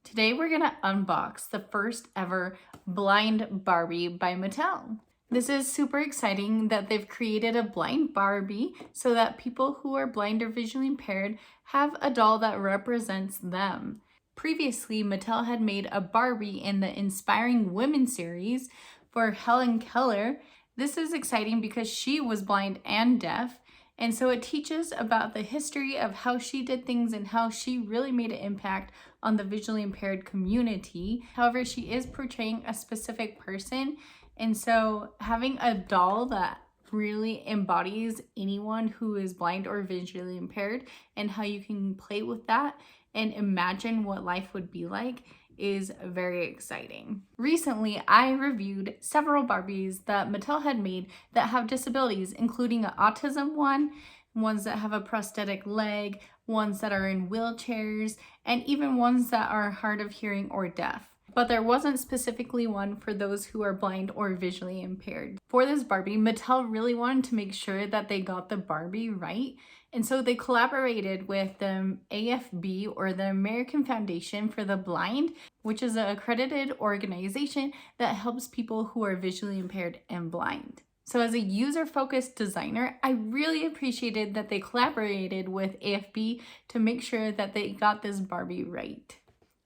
Today we're gonna unbox the first ever blind Barbie by Mattel. This is super exciting that they've created a blind Barbie so that people who are blind or visually impaired have a doll that represents them. Previously, Mattel had made a Barbie in the Inspiring Women series for Helen Keller. This is exciting because she was blind and deaf, and so it teaches about the history of how she did things and how she really made an impact on the visually impaired community. However, she is portraying a specific person, and so having a doll that really embodies anyone who is blind or visually impaired and how you can play with that and imagine what life would be like is very exciting. Recently, I reviewed several Barbies that Mattel had made that have disabilities, including an autism one, ones that have a prosthetic leg, ones that are in wheelchairs, and even ones that are hard of hearing or deaf. But there wasn't specifically one for those who are blind or visually impaired. For this Barbie, Mattel really wanted to make sure that they got the Barbie right, and so they collaborated with the AFB, or the American Foundation for the Blind, which is an accredited organization that helps people who are visually impaired and blind. So as a user-focused designer, I really appreciated that they collaborated with AFB to make sure that they got this Barbie right.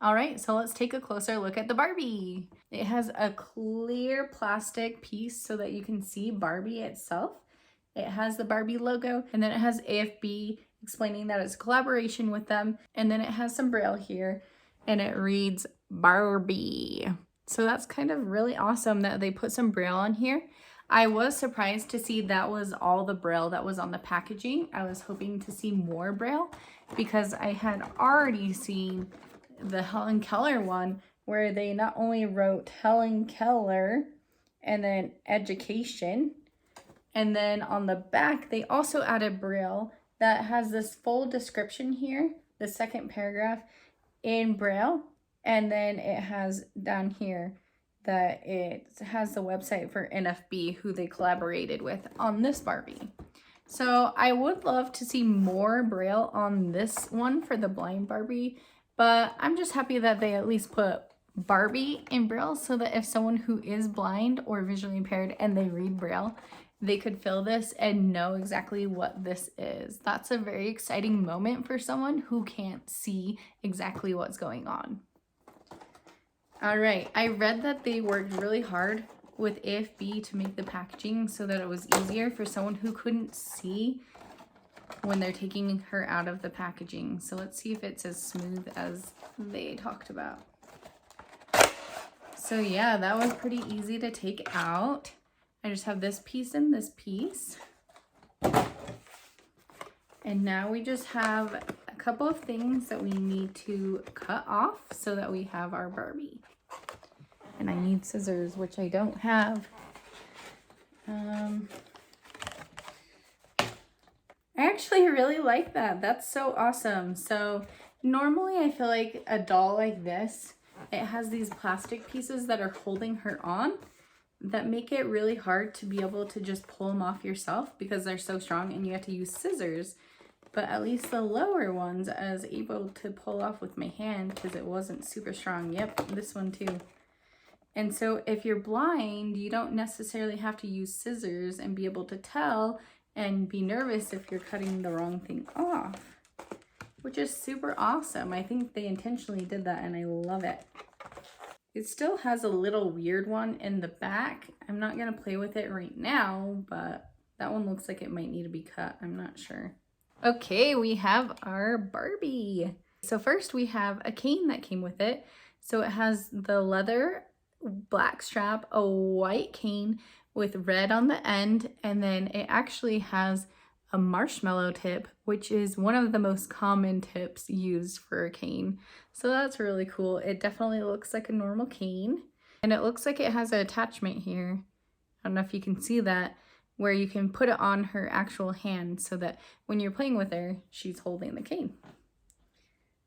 All right, so let's take a closer look at the Barbie. It has a clear plastic piece so that you can see Barbie itself. It has the Barbie logo, and then it has AFB explaining that it's a collaboration with them. And then it has some Braille here, and it reads Barbie. So that's kind of really awesome that they put some Braille on here. I was surprised to see that was all the Braille that was on the packaging. I was hoping to see more Braille because I had already seen the Helen Keller one where they not only wrote Helen Keller and then education, and then on the back they also added Braille that has this full description here, the second paragraph in Braille, and then it has down here that it has the website for NFB, who they collaborated with on this Barbie. So I would love to see more Braille on this one for the blind Barbie, but I'm just happy that they at least put Barbie in Braille so that if someone who is blind or visually impaired and they read Braille, they could feel this and know exactly what this is. That's a very exciting moment for someone who can't see exactly what's going on. All right, I read that they worked really hard with AFB to make the packaging so that it was easier for someone who couldn't see when they're taking her out of the packaging. So let's see if it's as smooth as they talked about. So yeah, that was pretty easy to take out. I just have this piece and this piece. And now we just have a couple of things that we need to cut off so that we have our Barbie. And I need scissors, which I don't have. I actually really like that. That's so awesome. So normally I feel like a doll like this, it has these plastic pieces that are holding her on that make it really hard to be able to just pull them off yourself because they're so strong and you have to use scissors. But at least the lower ones I was able to pull off with my hand because it wasn't super strong. Yep, this one too. And so if you're blind, you don't necessarily have to use scissors and be able to tell and be nervous if you're cutting the wrong thing off, which is super awesome. I think they intentionally did that and I love it. It still has a little weird one in the back. I'm not gonna play with it right now, but that one looks like it might need to be cut. I'm not sure. Okay, we have our Barbie. So first we have a cane that came with it. So it has the leather black strap, a white cane with red on the end, and then it actually has a marshmallow tip, which is one of the most common tips used for a cane. So that's really cool. It definitely looks like a normal cane, and it looks like it has an attachment here. I don't know if you can see that, where you can put it on her actual hand so that when you're playing with her, she's holding the cane.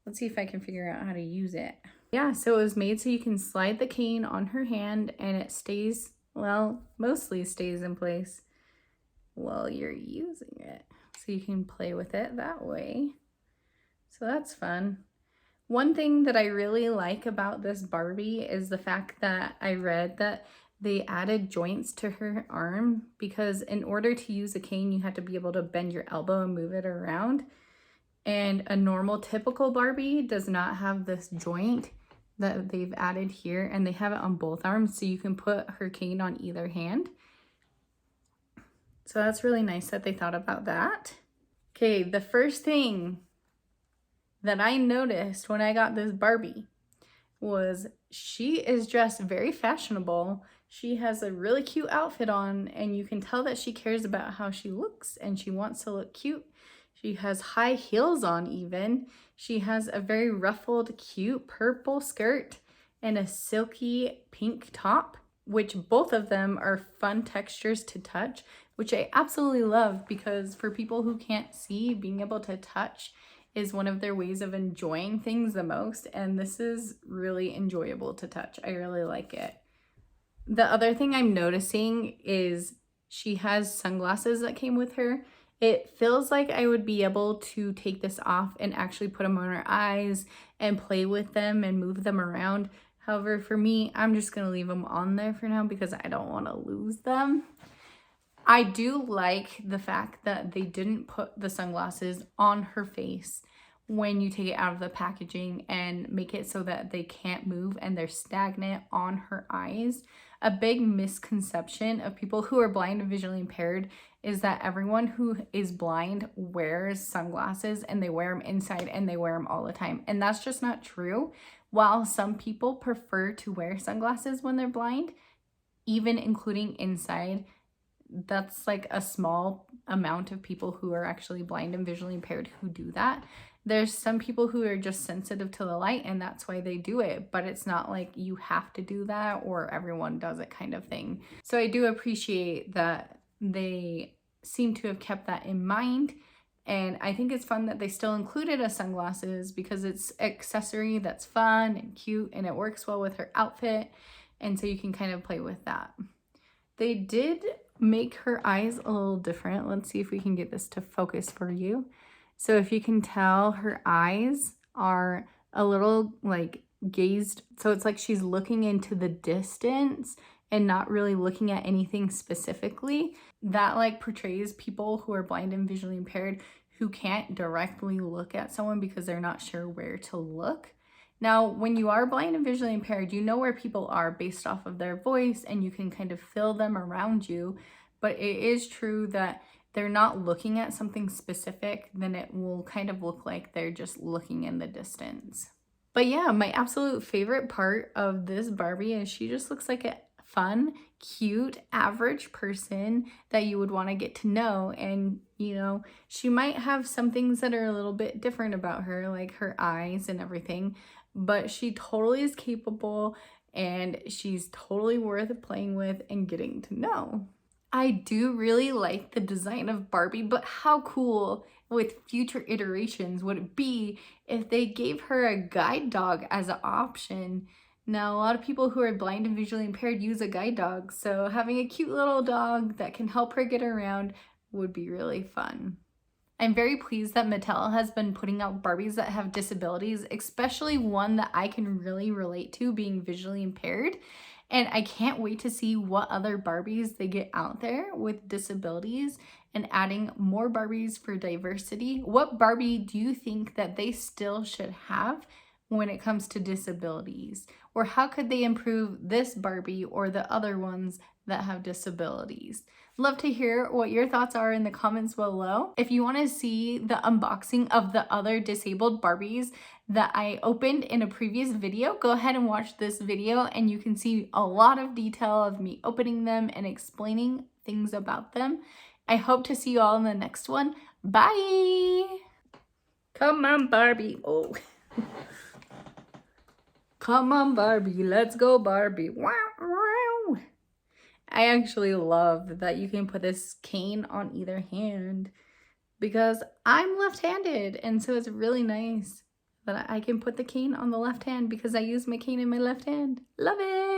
Let's see if I can figure out how to use it. Yeah, so it was made so you can slide the cane on her hand and it stays, well, mostly stays in place while you're using it. So you can play with it that way. So that's fun. One thing that I really like about this Barbie is the fact that I read that they added joints to her arm, because in order to use a cane, you have to be able to bend your elbow and move it around. And a normal typical Barbie does not have this joint that they've added here, and they have it on both arms, so you can put her cane on either hand. So that's really nice that they thought about that. Okay, the first thing that I noticed when I got this Barbie was she is dressed very fashionable. She has a really cute outfit on, and you can tell that she cares about how she looks and she wants to look cute. She has high heels on even. She has a very ruffled, cute purple skirt and a silky pink top, which both of them are fun textures to touch, which I absolutely love, because for people who can't see, being able to touch is one of their ways of enjoying things the most, and this is really enjoyable to touch. I really like it. The other thing I'm noticing is she has sunglasses that came with her. It feels like I would be able to take this off and actually put them on her eyes and play with them and move them around. However, for me, I'm just gonna leave them on there for now because I don't wanna lose them. I do like the fact that they didn't put the sunglasses on her face when you take it out of the packaging and make it so that they can't move and they're stagnant on her eyes. A big misconception of people who are blind and visually impaired is that everyone who is blind wears sunglasses, and they wear them inside and they wear them all the time. And that's just not true. While some people prefer to wear sunglasses when they're blind, even including inside, that's like a small amount of people who are actually blind and visually impaired who do that. There's some people who are just sensitive to the light and that's why they do it, but it's not like you have to do that or everyone does it kind of thing. So I do appreciate that they seem to have kept that in mind, and I think it's fun that they still included a sunglasses because it's accessory that's fun and cute and it works well with her outfit, and so you can kind of play with that. They did make her eyes a little different. Let's see if we can get this to focus for you. So if you can tell, her eyes are a little like gazed. So it's like she's looking into the distance and not really looking at anything specifically. That like portrays people who are blind and visually impaired who can't directly look at someone because they're not sure where to look. Now, when you are blind and visually impaired, you know where people are based off of their voice and you can kind of feel them around you. But it is true that they're not looking at something specific, then it will kind of look like they're just looking in the distance. But yeah, my absolute favorite part of this Barbie is she just looks like a fun, cute, average person that you would want to get to know. And, you know, she might have some things that are a little bit different about her, like her eyes and everything, but she totally is capable and she's totally worth playing with and getting to know. I do really like the design of Barbie, but how cool with future iterations would it be if they gave her a guide dog as an option? Now, a lot of people who are blind and visually impaired use a guide dog, so having a cute little dog that can help her get around would be really fun. I'm very pleased that Mattel has been putting out Barbies that have disabilities, especially one that I can really relate to, being visually impaired. And I can't wait to see what other Barbies they get out there with disabilities and adding more Barbies for diversity. What Barbie do you think that they still should have when it comes to disabilities? Or how could they improve this Barbie or the other ones that have disabilities? Love to hear what your thoughts are in the comments below. If you want to see the unboxing of the other disabled Barbies that I opened in a previous video, go ahead and watch this video and you can see a lot of detail of me opening them and explaining things about them. I hope to see you all in the next one. Bye! Come on, Barbie. Oh. Come on, Barbie. Let's go, Barbie. Wow, wow. I actually love that you can put this cane on either hand because I'm left-handed, and so it's really nice that I can put the cane on the left hand because I use my cane in my left hand. Love it!